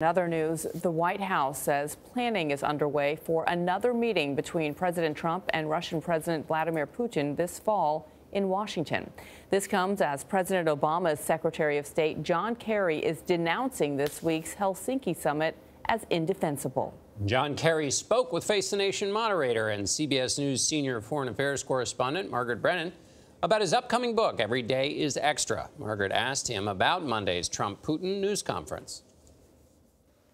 In other news, the White House says planning is underway for another meeting between President Trump and Russian President Vladimir Putin this fall in Washington. This comes as President Obama's Secretary of State John Kerry is denouncing this week's Helsinki summit as indefensible. John Kerry spoke with Face the Nation moderator and CBS News senior foreign affairs correspondent Margaret Brennan about his upcoming book, Every Day is Extra. Margaret asked him about Monday's Trump-Putin news conference.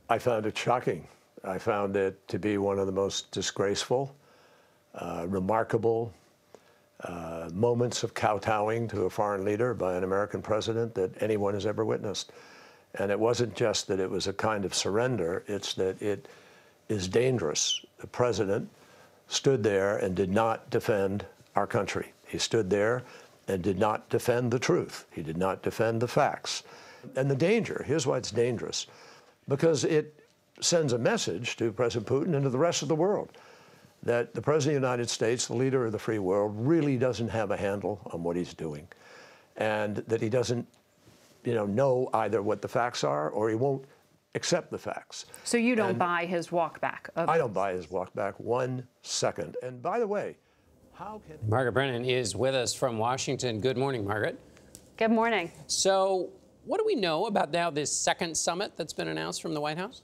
I found it shocking. I found it to be one of the most disgraceful, remarkable moments of kowtowing to a foreign leader by an American president that anyone has ever witnessed. And it wasn't just that it was a kind of surrender, it's that it is dangerous. The president stood there and did not defend our country. He stood there and did not defend the truth. He did not defend the facts. And the danger, here's why it's dangerous, because it sends a message to President Putin and to the rest of the world that the President of the United States, the leader of the free world, really doesn't have a handle on what he's doing, and that he doesn't know either what the facts are or he won't accept the facts. So you don't buy his walk back? I don't buy his walk back 1 second. And by the way, how can... Margaret Brennan is with us from Washington. Good morning, Margaret. Good morning. So what do we know about now this second summit that's been announced from the White House?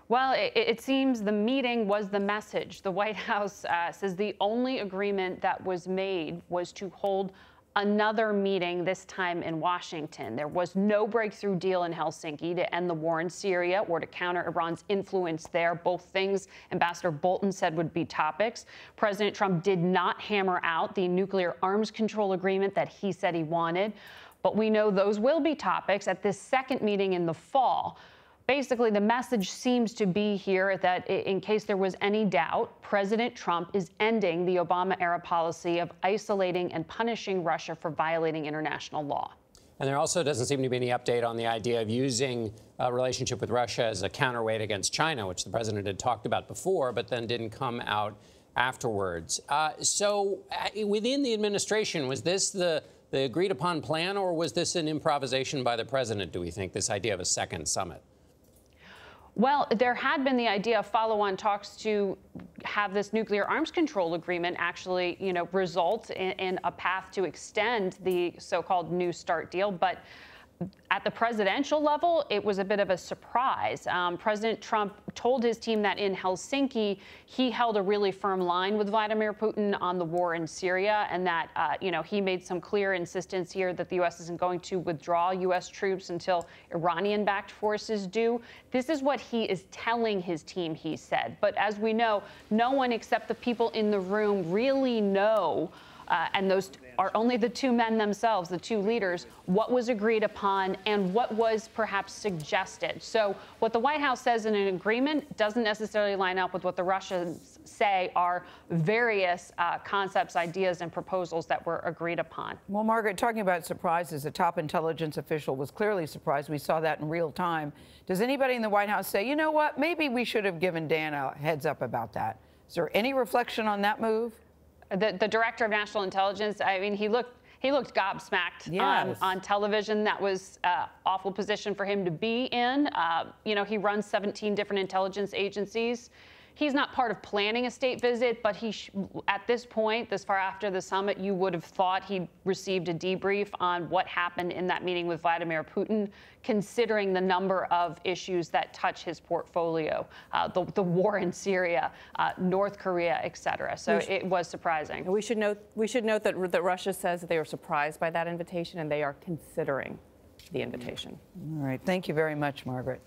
Well, it seems the meeting was the message. The White House says the only agreement that was made was to hold another meeting, this time in Washington. There was no breakthrough deal in Helsinki to end the war in Syria or to counter Iran's influence there. Both things Ambassador Bolton said would be topics. President Trump did not hammer out the nuclear arms control agreement that he said he wanted. But we know those will be topics at this second meeting in the fall. Basically, the message seems to be here that in case there was any doubt, President Trump is ending the Obama-era policy of isolating and punishing Russia for violating international law. And there also doesn't seem to be any update on the idea of using a relationship with Russia as a counterweight against China, which the president had talked about before, but then didn't come out afterwards. So within the administration, was this the agreed upon plan, or was this an improvisation by the president, do we think, this idea of a second summit? Well, there had been the idea of follow-on talks to have this nuclear arms control agreement actually, result in a path to extend the so-called New START deal. But at the presidential level, it was a bit of a surprise. President Trump told his team that in Helsinki, he held a really firm line with Vladimir Putin on the war in Syria, and that, he made some clear insistence here that the U.S. isn't going to withdraw U.S. troops until Iranian-backed forces do. This is what he is telling his team, he said. But as we know, no one except the people in the room really know, and those are only the two men themselves, the two leaders, what was agreed upon and what was perhaps suggested. So what the White House says in an agreement doesn't necessarily line up with what the Russians say are various concepts, ideas, and proposals that were agreed upon. Well, Margaret, talking about surprises, a top intelligence official was clearly surprised. We saw that in real time. Does anybody in the White House say, you know what, maybe we should have given Dan a heads up about that? Is there any reflection on that move? The director of national intelligence, I mean, he looked gobsmacked on television. That was an awful position for him to be in. He runs 17 different intelligence agencies. He's not part of planning a state visit, but at this point, this far after the summit, you would have thought he received a debrief on what happened in that meeting with Vladimir Putin, considering the number of issues that touch his portfolio, the war in Syria, North Korea, et cetera. So it was surprising. We should note that Russia says that they were surprised by that invitation and they are considering the invitation. All right. Thank you very much, Margaret.